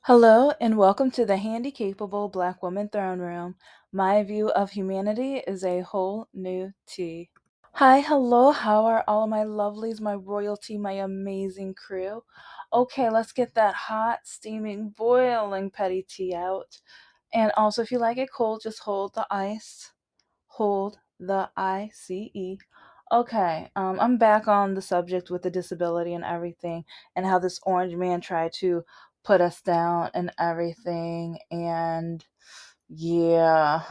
Hello and welcome to the Handicapable Black Woman Throne Room. My view of humanity is a whole new tea. Hi, hello, how are all of my lovelies, my royalty, my amazing crew? Okay, let's get that hot, steaming, boiling petty tea out. And also, if you like it cold, just hold the ice. Hold the ICE. Okay, I'm back on the subject with the disability and everything, and how this orange man tried to put us down and everything. And yeah,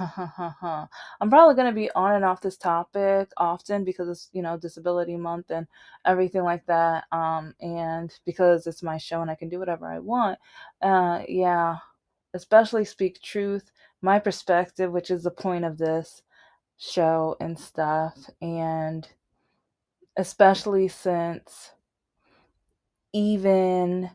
I'm probably going to be on and off this topic often because it's, Disability Month and everything like that. And because it's my show and I can do whatever I want. Yeah, especially speak truth, my perspective, which is the point of this show and stuff. And especially since even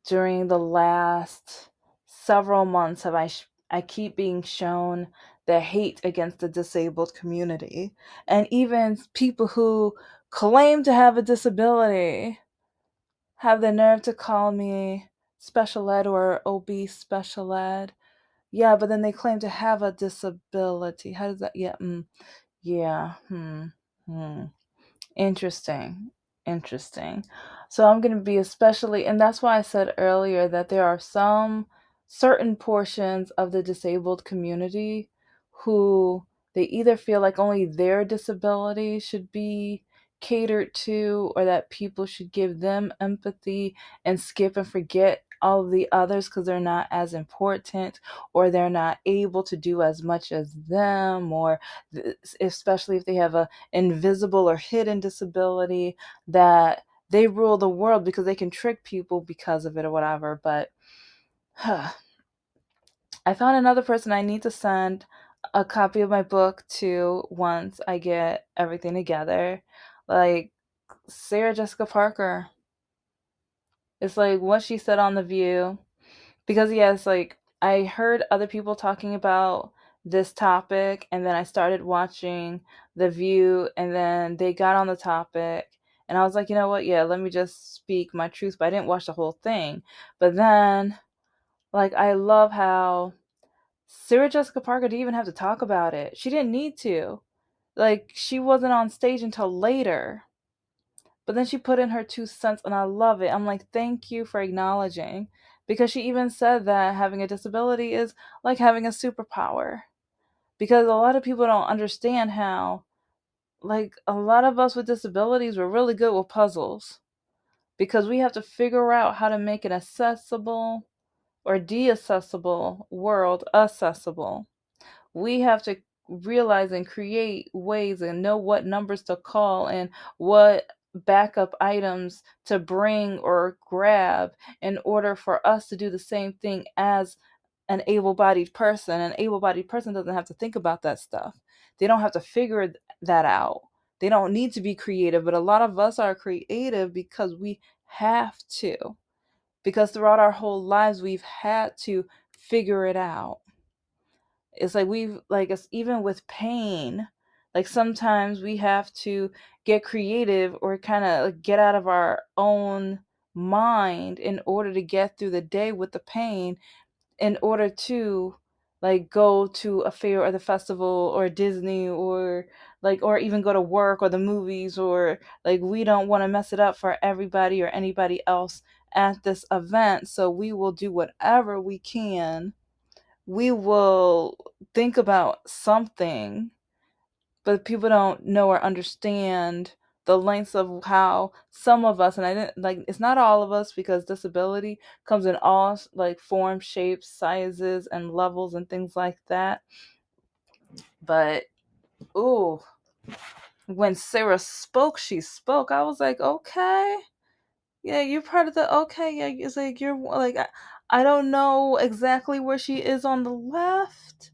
during the last several months I keep being shown the hate against the disabled community, and even people who claim to have a disability have the nerve to call me special ed or obese special ed. Yeah, but then they claim to have a disability. How does that? Yeah. Hmm. Interesting. Interesting. So I'm going to be especially, and that's why I said earlier that there are some certain portions of the disabled community who they either feel like only their disability should be catered to, or that people should give them empathy and skip and forget all of the others because they're not as important, or they're not able to do as much as them, or especially if they have a invisible or hidden disability, that they rule the world because they can trick people because of it or whatever. But I found another person I need to send a copy of my book to once I get everything together. Like Sarah Jessica Parker. It's like what she said on The View. Because yes, like I heard other people talking about this topic, and then I started watching The View, and then they got on the topic, and I was like, you know what? Yeah, let me just speak my truth. But I didn't watch the whole thing. But then, like, I love how Sarah Jessica Parker didn't even have to talk about it. She didn't need to. Like, she wasn't on stage until later. But then she put in her 2 cents, and I love it. I'm like, thank you for acknowledging. Because she even said that having a disability is like having a superpower. Because a lot of people don't understand how, like, a lot of us with disabilities, we're really good with puzzles. Because we have to figure out how to make an accessible or de-accessible world accessible. We have to realize and create ways and know what numbers to call and what backup items to bring or grab in order for us to do the same thing as an able-bodied person. An able-bodied person doesn't have to think about that stuff. They don't have to figure that out. They don't need to be creative, but a lot of us are creative because we have to. Because throughout our whole lives, we've had to figure it out. It's like we've like it's even with pain, like sometimes we have to get creative or kind of get out of our own mind in order to get through the day with the pain, in order to like go to a fair or the festival or Disney, or like, or even go to work or the movies, or like we don't want to mess it up for everybody or anybody else at this event, so we will do whatever we can. We will think about something, but people don't know or understand the lengths of how some of us, and I didn't like, it's not all of us because disability comes in all like forms, shapes, sizes, and levels and things like that. But ooh, when Sarah spoke, she spoke. I was like, okay, yeah, you're part of the okay. Yeah, it's like you're like I don't know exactly where she is on the left.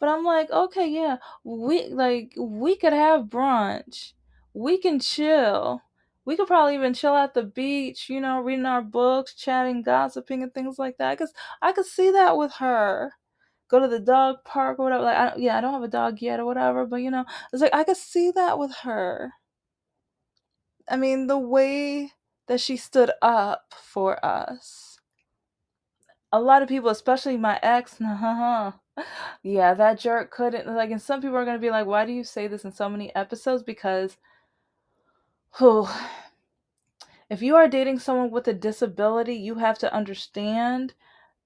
But I'm like, okay, yeah, we could have brunch. We can chill. We could probably even chill at the beach, reading our books, chatting, gossiping, and things like that. I could see that with her. Go to the dog park or whatever. Like, I don't have a dog yet or whatever, but it's like I could see that with her. I mean, the way that she stood up for us. a lot of people, especially my ex, yeah, that jerk couldn't, like, and some people are going to be like, why do you say this in so many episodes? Because, whew, if you are dating someone with a disability, you have to understand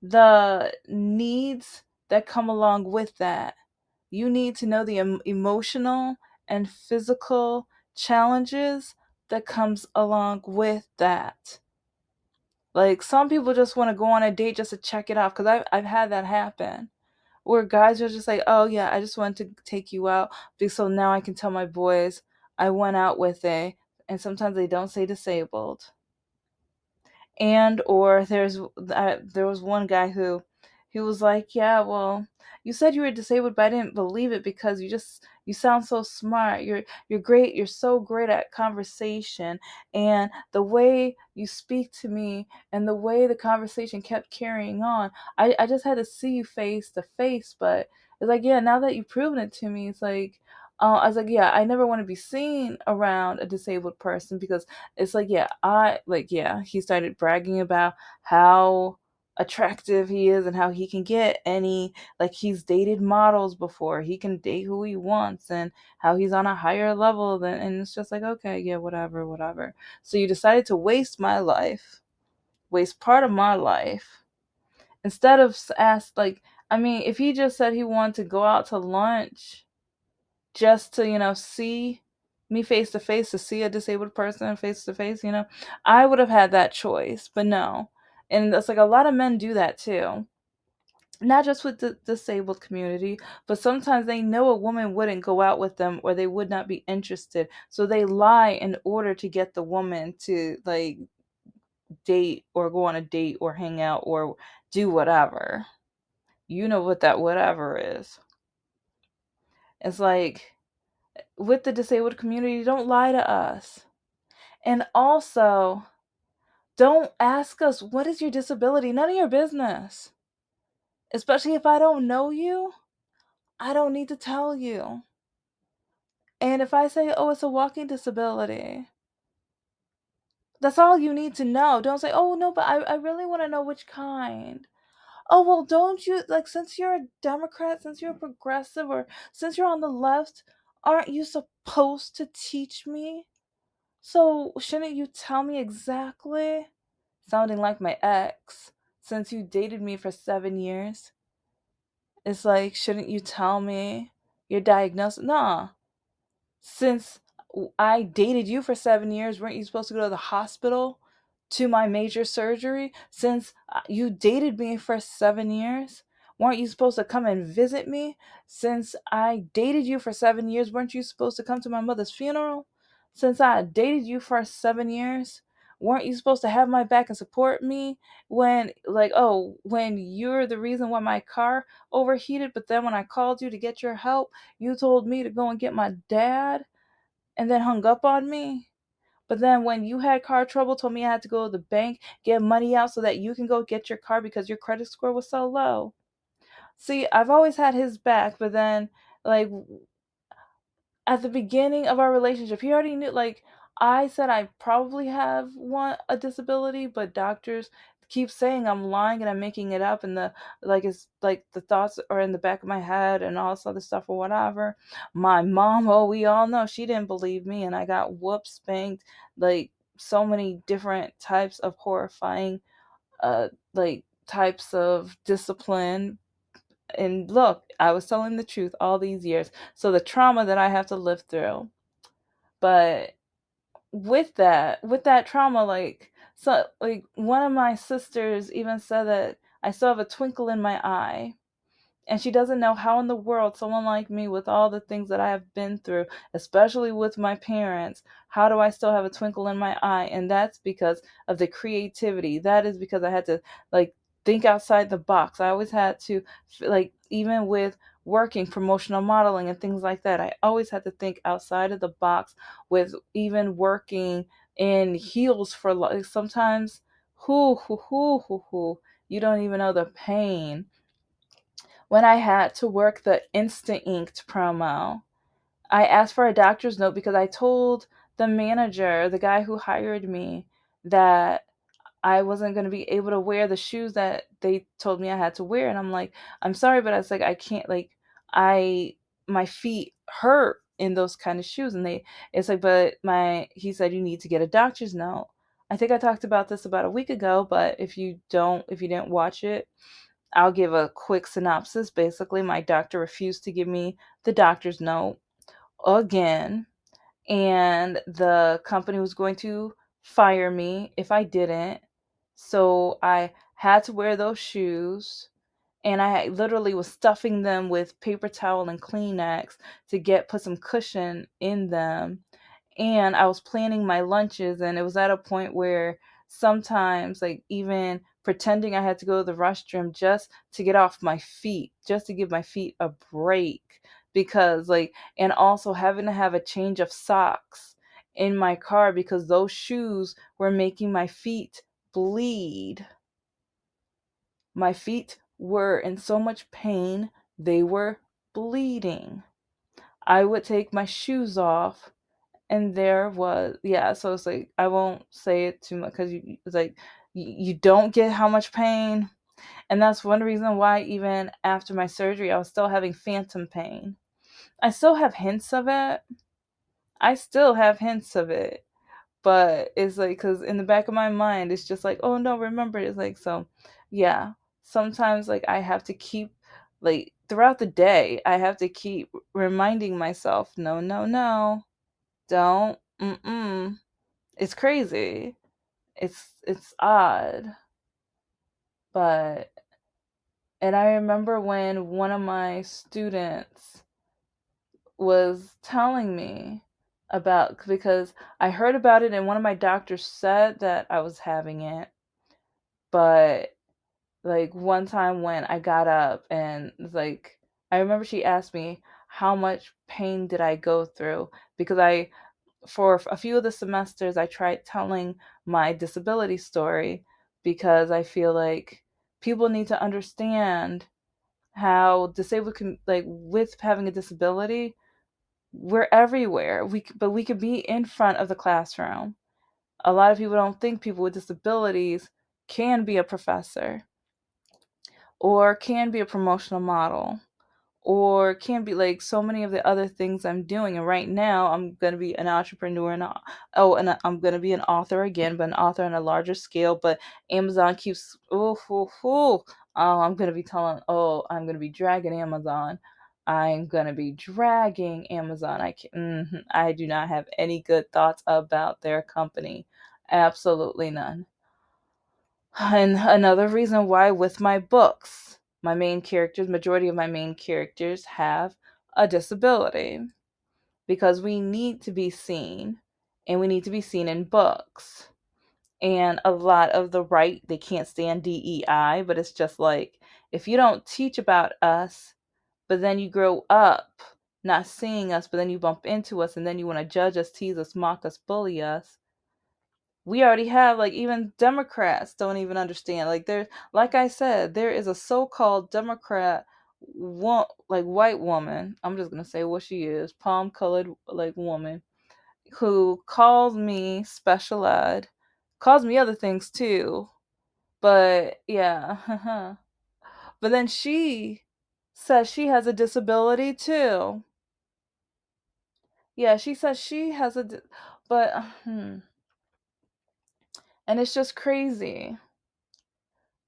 the needs that come along with that. You need to know the emotional and physical challenges that comes along with that. Like, some people just want to go on a date just to check it off, because I've had that happen where guys are just like, oh yeah, I just wanted to take you out so now I can tell my boys I went out with a, and sometimes they don't say disabled. And or there was one guy who he was like, yeah, well, you said you were disabled, but I didn't believe it because you sound so smart, you're great, you're so great at conversation, and the way you speak to me and the way the conversation kept carrying on, I just had to see you face to face. But it's like, yeah, now that you've proven it to me, it's like, I was like, yeah, I never want to be seen around a disabled person, because it's like, yeah, yeah, he started bragging about how attractive he is and how he can get any, like, he's dated models before, he can date who he wants, and how he's on a higher level than, and it's just like, okay, yeah, whatever, whatever. So you decided to waste my life, waste part of my life, instead of ask, like, I mean, if he just said he wanted to go out to lunch just to, see me face to face, to see a disabled person face to face, I would have had that choice. But no. And it's like a lot of men do that too. Not just with the disabled community, but sometimes they know a woman wouldn't go out with them, or they would not be interested. So they lie in order to get the woman to, like, date or go on a date or hang out or do whatever. You know what that whatever is. It's like, with the disabled community, don't lie to us. And also, don't ask us, what is your disability? None of your business. Especially if I don't know you, I don't need to tell you. And if I say, oh, it's a walking disability, that's all you need to know. Don't say, oh, no, but I really want to know which kind. Oh, well, don't you, like, since you're a Democrat, since you're a progressive, or since you're on the left, aren't you supposed to teach me? So, shouldn't you tell me exactly? Sounding like my ex, since you dated me for 7 years. It's like, shouldn't you tell me your diagnosis? Nah. Since I dated you for 7 years, weren't you supposed to go to the hospital to my major surgery? Since you dated me for 7 years, weren't you supposed to come and visit me? Since I dated you for 7 years, weren't you supposed to come to my mother's funeral? Since I dated you for 7 years, weren't you supposed to have my back and support me when, like, oh, when you're the reason why my car overheated, but then when I called you to get your help, you told me to go and get my dad and then hung up on me? But then when you had car trouble, told me I had to go to the bank, get money out so that you can go get your car because your credit score was so low. See, I've always had his back, but then, like, at the beginning of our relationship, he already knew, like, I said I probably have a disability, but doctors keep saying I'm lying and I'm making it up, and the, like, it's like the thoughts are in the back of my head and all this other stuff or whatever. My mom, oh, we all know, she didn't believe me, and I got whooped, spanked, like, so many different types of horrifying like, types of discipline. And look, I was telling the truth all these years. So the trauma that I have to live through. But with that trauma, like, so, like, one of my sisters even said that I still have a twinkle in my eye. And she doesn't know how in the world someone like me, with all the things that I have been through, especially with my parents, how do I still have a twinkle in my eye? And that's because of the creativity. That is because I had to, like, think outside the box. I always had to, like, even with working promotional modeling and things like that, I always had to think outside of the box. With even working in heels for, like, sometimes, you don't even know the pain when I had to work the Instant Inked promo. I asked for a doctor's note because I told the manager, the guy who hired me, that I wasn't going to be able to wear the shoes that they told me I had to wear. And I'm like, I'm sorry, but I was like, I can't, like, I, my feet hurt in those kind of shoes. And it's like, but he said, you need to get a doctor's note. I think I talked about this about a week ago, but if you didn't watch it, I'll give a quick synopsis. Basically, my doctor refused to give me the doctor's note again, and the company was going to fire me if I didn't. So I had to wear those shoes, and I literally was stuffing them with paper towel and Kleenex to get put some cushion in them. And I was planning my lunches, and it was at a point where sometimes, like, even pretending I had to go to the restroom just to get off my feet, just to give my feet a break, because, like, and also having to have a change of socks in my car because those shoes were making my feet bleed. My feet were in so much pain, they were bleeding. I would take my shoes off, and there was, yeah, so it's like, I won't say it too much because it's like, you don't get how much pain. And that's one reason why, even after my surgery, I was still having phantom pain. I still have hints of it. I still have hints of it. But it's like, because in the back of my mind, it's just like, oh no, remember. It's like, so yeah. Sometimes, like, I have to keep, like, throughout the day, I have to keep reminding myself, no, no, no, don't, mm-mm. It's crazy. It's odd. But, and I remember when one of my students was telling me about, because I heard about it and one of my doctors said that I was having it, but, like, one time when I got up and, like, I remember she asked me how much pain did I go through, because I for a few of the semesters I tried telling my disability story, because I feel like people need to understand how disabled can, like, with having a disability, we're everywhere. But we could be in front of the classroom. A lot of people don't think people with disabilities can be a professor or can be a promotional model or can be, like, so many of the other things I'm doing. And right now I'm going to be an entrepreneur, and I'm going to be an author again, but an author on a larger scale. But Amazon keeps, I'm going to be I'm going to be dragging Amazon. I'm going to be dragging Amazon. I do not have any good thoughts about their company. Absolutely none. And another reason why, with my books, majority of my main characters have a disability, because we need to be seen, and we need to be seen in books. And a lot of the right, they can't stand DEI, but it's just like, if you don't teach about us, but then you grow up not seeing us, but then you bump into us, and then you want to judge us, tease us, mock us, bully us, we already have, like, even Democrats don't even understand. Like, like I said, there is a so-called Democrat, like, white woman. I'm just gonna say what she is, palm-colored, like, woman, who calls me special ed, calls me other things too. But yeah, but then she says she has a disability too. Yeah, she says she has but and it's just crazy.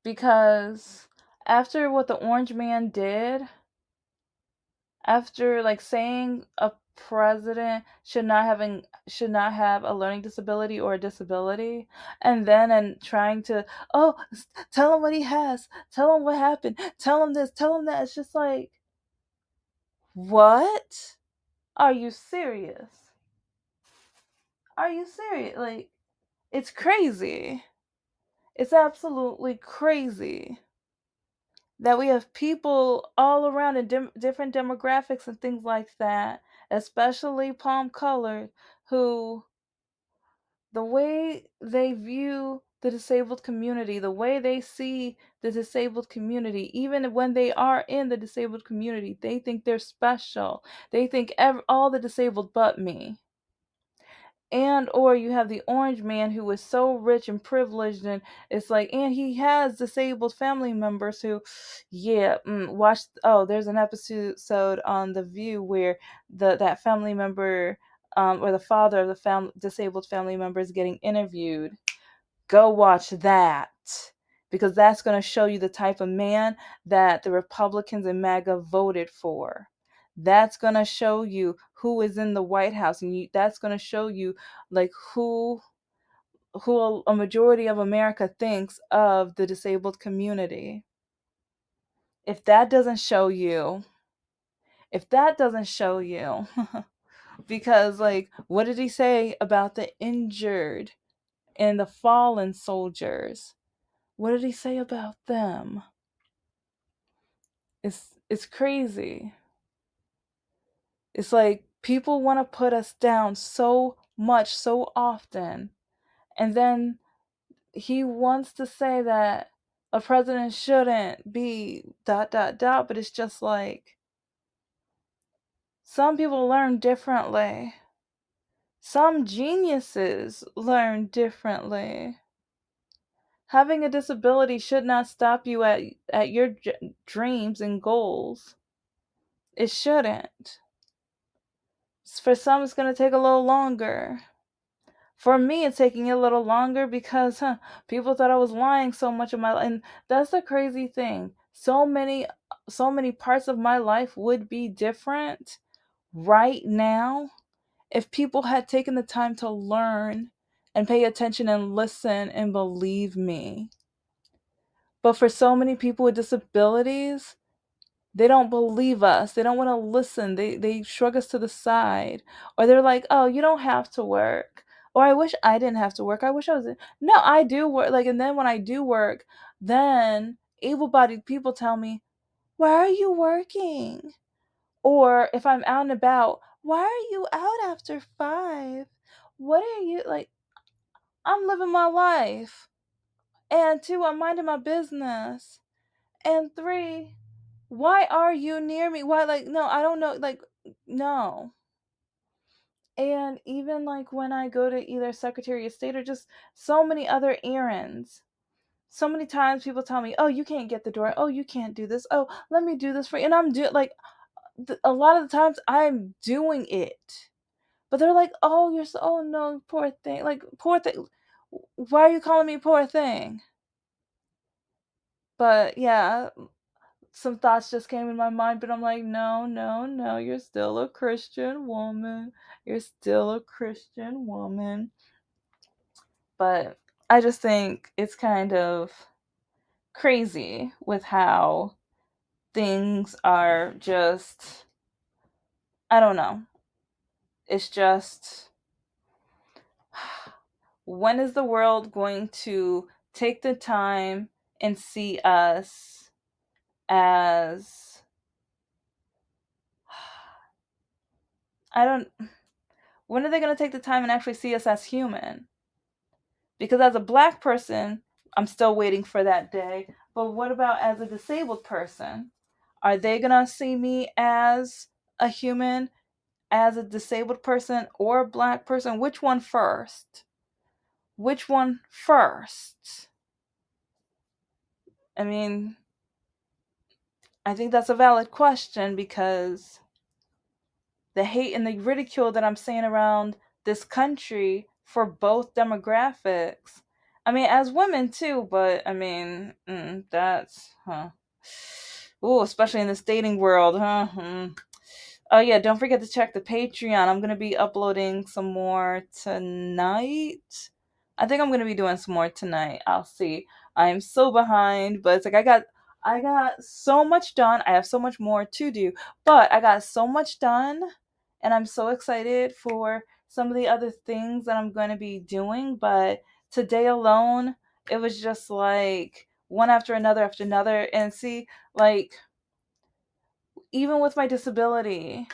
Because after what the orange man did, after, like, saying a president should not have a learning disability or a disability, and then and trying to, oh, tell him what he has, tell him what happened, tell him this, tell him that, it's just like, what? Are you serious? Are you serious? Like, it's crazy. It's absolutely crazy that we have people all around in different demographics and things like that, especially palm colored, who, the way they view the disabled community, the way they see the disabled community, even when they are in the disabled community, they think they're special. They think all the disabled but me. And or you have the orange man who is so rich and privileged, and it's like, and he has disabled family members who, yeah, watch. Oh, there's an episode on The View where that family member, or the father of the disabled family member is getting interviewed. Go watch that, because that's going to show you the type of man that the Republicans and MAGA voted for. That's going to show you who is in the White House, and that's going to show you like who a majority of America thinks of the disabled community. If that doesn't show you, if that doesn't show you, because like, what did he say about the injured and the fallen soldiers? What did he say about them? It's crazy. It's like people want to put us down so much so often, and then he wants to say that a president shouldn't be dot dot dot, but it's just like some people learn differently. Some geniuses learn differently. Having a disability should not stop you at your dreams and goals. It shouldn't. For some, it's going to take a little longer. For me, it's taking a little longer because people thought I was lying so much of my life. And that's the crazy thing. So many parts of my life would be different right now if people had taken the time to learn and pay attention and listen and believe me. But for so many people with disabilities, they don't believe us. They don't want to listen. They shrug us to the side. Or they're like, "Oh, you don't have to work." Or I wish I didn't have to work. I wish I was No, I do work. Like, and then when I do work, then able-bodied people tell me, "Why are you working?" Or if I'm out and about, "Why are you out after 5? What are you like?" I'm living my life. And 2, I'm minding my business. And 3, why are you near me? Why, like, no, I don't know, like, no. And even like when I go to either Secretary of State or just so many other errands, so many times people tell me, "Oh, you can't get the door. Oh, you can't do this. Oh, let me do this for you." And I'm doing like a lot of the times I'm doing it, but they're like, "Oh, you're so, oh no, poor thing." Like, poor thing. Why are you calling me poor thing? But yeah, some thoughts just came in my mind, but I'm like, no, no, no, you're still a Christian woman. You're still a Christian woman. But I just think it's kind of crazy with how things are just, I don't know. It's just, when is the world going to take the time and see us as, I don't, when are they going to take the time and actually see us as human? Because as a black person, I'm still waiting for that day. But what about as a disabled person? Are they going to see me as a human, as a disabled person, or a black person? Which one first? Which one first? I mean, I think that's a valid question because the hate and the ridicule that I'm seeing around this country for both demographics. I mean, as women too, but I mean, that's, huh. Ooh, especially in this dating world, huh? Oh yeah, don't forget to check the Patreon. I'm gonna be uploading some more tonight. I think I'm gonna be doing some more tonight. I'll see. I am so behind, but it's like I got so much done. I have so much more to do, but I got so much done, and I'm so excited for some of the other things that I'm going to be doing. But today alone, it was just like one after another. And see, like, even with my disability,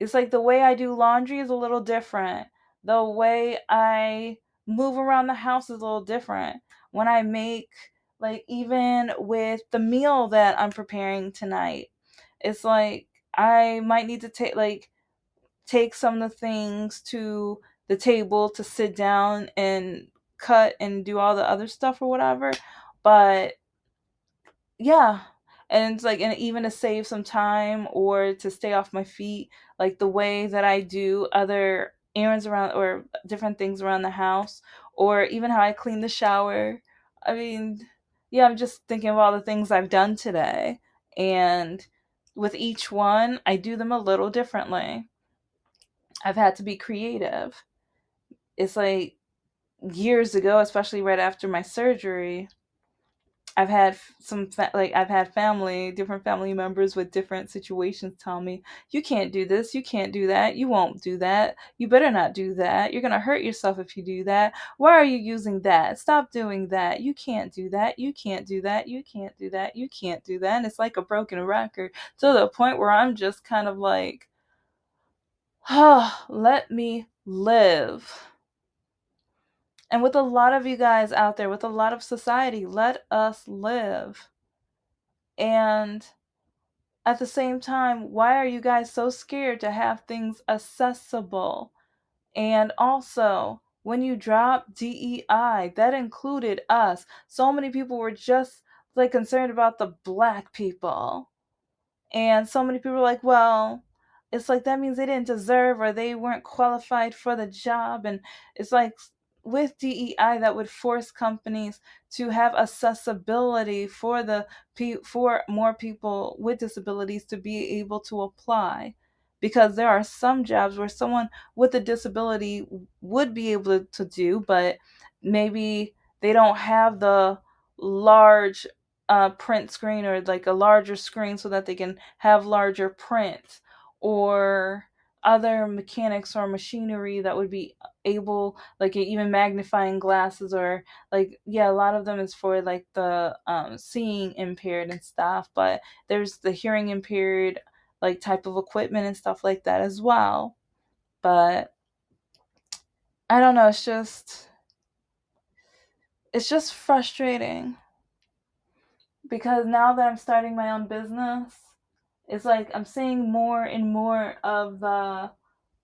it's like the way I do laundry is a little different. The way I move around the house is a little different. When I make, like, even with the meal that I'm preparing tonight, it's like I might need to take some of the things to the table to sit down and cut and do all the other stuff or whatever. But yeah, and it's like, and even to save some time or to stay off my feet, like the way that I do other errands around or different things around the house, or even how I clean the shower. I mean, yeah, I'm just thinking of all the things I've done today, and with each one I do them a little differently. I've had to be creative. It's like years ago, especially right after my surgery, I've had like I've had different family members with different situations tell me, "You can't do this, you can't do that, you won't do that, you better not do that. You're gonna hurt yourself if you do that. Why are you using that? Stop doing that. You can't do that. You can't do that. You can't do that. You can't do that." And it's like a broken record to the point where I'm just kind of like, "Oh, let me live." And with a lot of you guys out there, with a lot of society, let us live. And at the same time, why are you guys so scared to have things accessible? And also, when you drop DEI, that included us. So many people were just like concerned about the black people. And so many people are like, well, it's like that means they didn't deserve or they weren't qualified for the job. And it's like with DEI, that would force companies to have accessibility for for more people with disabilities to be able to apply, because there are some jobs where someone with a disability would be able to do, but maybe they don't have the large print screen or like a larger screen so that they can have larger print, or other mechanics or machinery that would be able, like even magnifying glasses, or like, yeah, a lot of them is for like the seeing impaired and stuff, but there's the hearing impaired like type of equipment and stuff like that as well. But I don't know, it's just frustrating, because now that I'm starting my own business, it's like I'm seeing more and more of the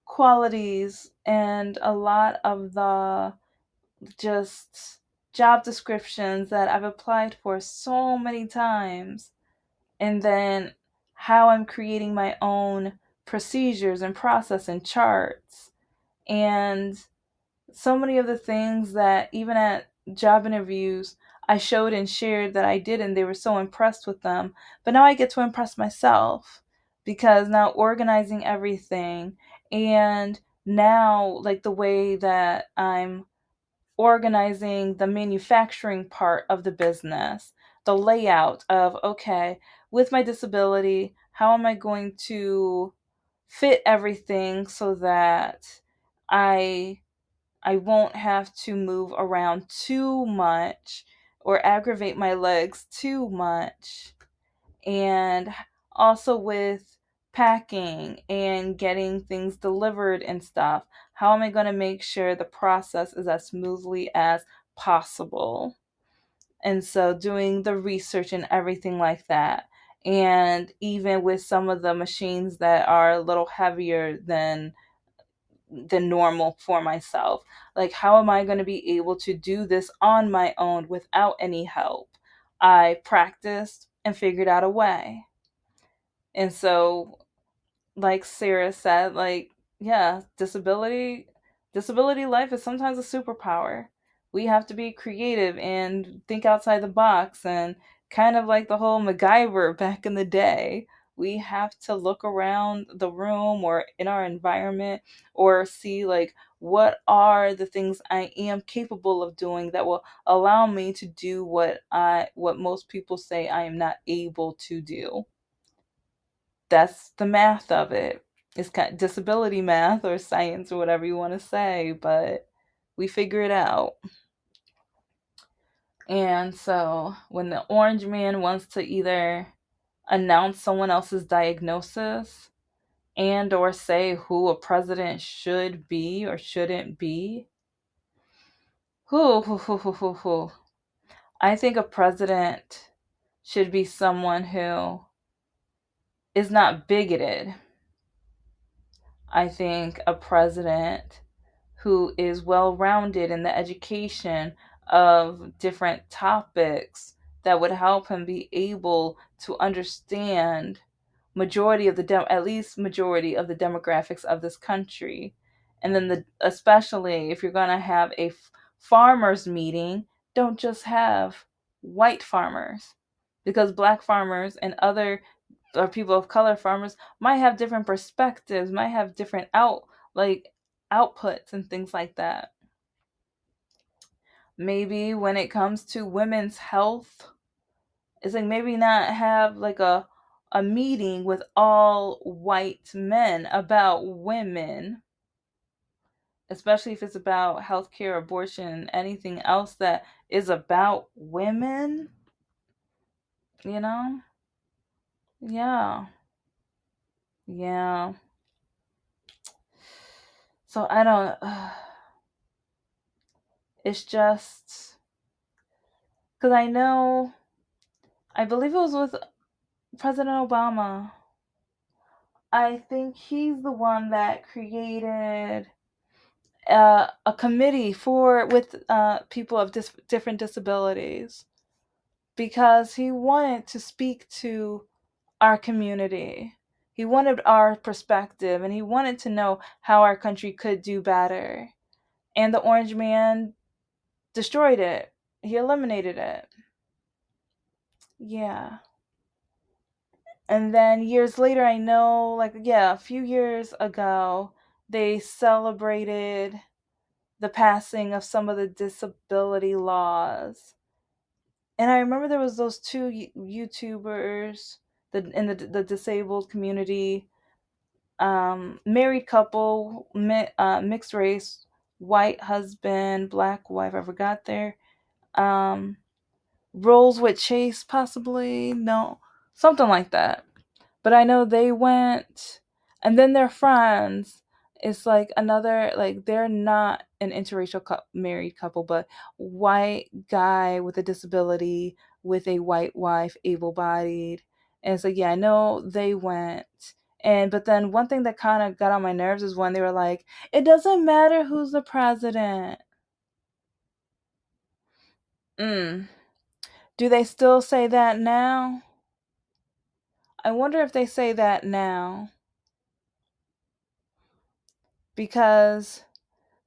qualities and a lot of the just job descriptions that I've applied for so many times. And then how I'm creating my own procedures and process and charts. And so many of the things that even at job interviews I showed and shared that I did, and they were so impressed with them. But now I get to impress myself, because now organizing everything, and now like the way that I'm organizing the manufacturing part of the business, the layout of, okay, with my disability, how am I going to fit everything so that I I won't have to move around too much or aggravate my legs too much. And also with packing and getting things delivered and stuff, how am I going to make sure the process is as smoothly as possible? And so doing the research and everything like that. And even with some of the machines that are a little heavier than normal for myself. Like, how am I going to be able to do this on my own without any help? I practiced and figured out a way. And so, like Sarah said, like, yeah, disability life is sometimes a superpower. We have to be creative and think outside the box, and kind of like the whole MacGyver back in the day. We have to look around the room or in our environment, or see like what are the things I am capable of doing that will allow me to do what most people say I am not able to do. That's the math of it. It's kind of disability math or science or whatever you want to say, but we figure it out. And so when the orange man wants to either announce someone else's diagnosis and or say who a president should be or shouldn't be, who. I think a president should be someone who is not bigoted. I think a president who is well rounded in the education of different topics that would help him be able to understand majority of the at least majority of the demographics of this country. And then especially if you're going to have a farmers meeting, don't just have white farmers, because black farmers and other or people of color farmers might have different perspectives, might have different like outputs and things like that. Maybe when it comes to women's health, it's like maybe not have like a meeting with all white men about women, especially if it's about healthcare, abortion, anything else that is about women, you know? Yeah. Yeah. So I don't it's just cuz I know I believe it was with President Obama. I think he's the one that created a committee for with people of different disabilities, because he wanted to speak to our community. He wanted our perspective and he wanted to know how our country could do better. And the Orange Man destroyed it. He eliminated it. Yeah. And then years later, I know, like, yeah, a few years ago, they celebrated the passing of some of the disability laws. And I remember there was those two YouTubers in the disabled community, married couple, mixed race, white husband, black wife. I forgot their um, roles with Chase, possibly. No, something like that. But I know they went, and then their friends. It's like another, like, they're not an interracial married couple, but white guy with a disability with a white wife, able-bodied. And it's like, yeah, I know they went. And but then one thing that kind of got on my nerves is when they were like, it doesn't matter who's the president. Mm. Do they still say that now? I wonder if they say that now, because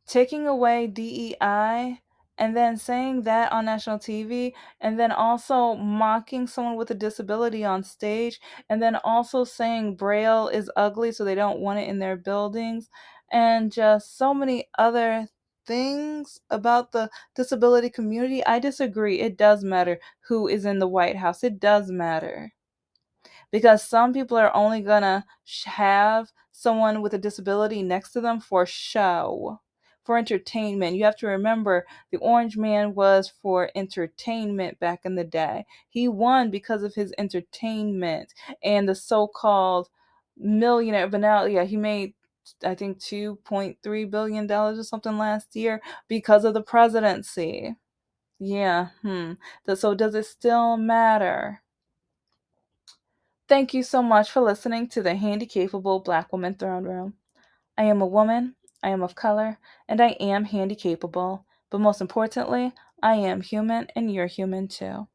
taking away DEI and then saying that on national TV, and then also mocking someone with a disability on stage, and then also saying Braille is ugly so they don't want it in their buildings, and just so many other things about the disability community. I disagree. It does matter who is in the White House. It does matter, because some people are only gonna have someone with a disability next to them for show, for entertainment. You have to remember, the Orange Man was for entertainment back in the day. He won because of his entertainment and the so-called millionaire. But now, yeah, he made, I think, $2.3 billion or something last year because of the presidency. Yeah. So does it still matter? Thank you so much for listening to the Handicapable Black Woman Throne Room. I am a woman, I am of color, and I am handicapable. But most importantly, I am human and you're human too.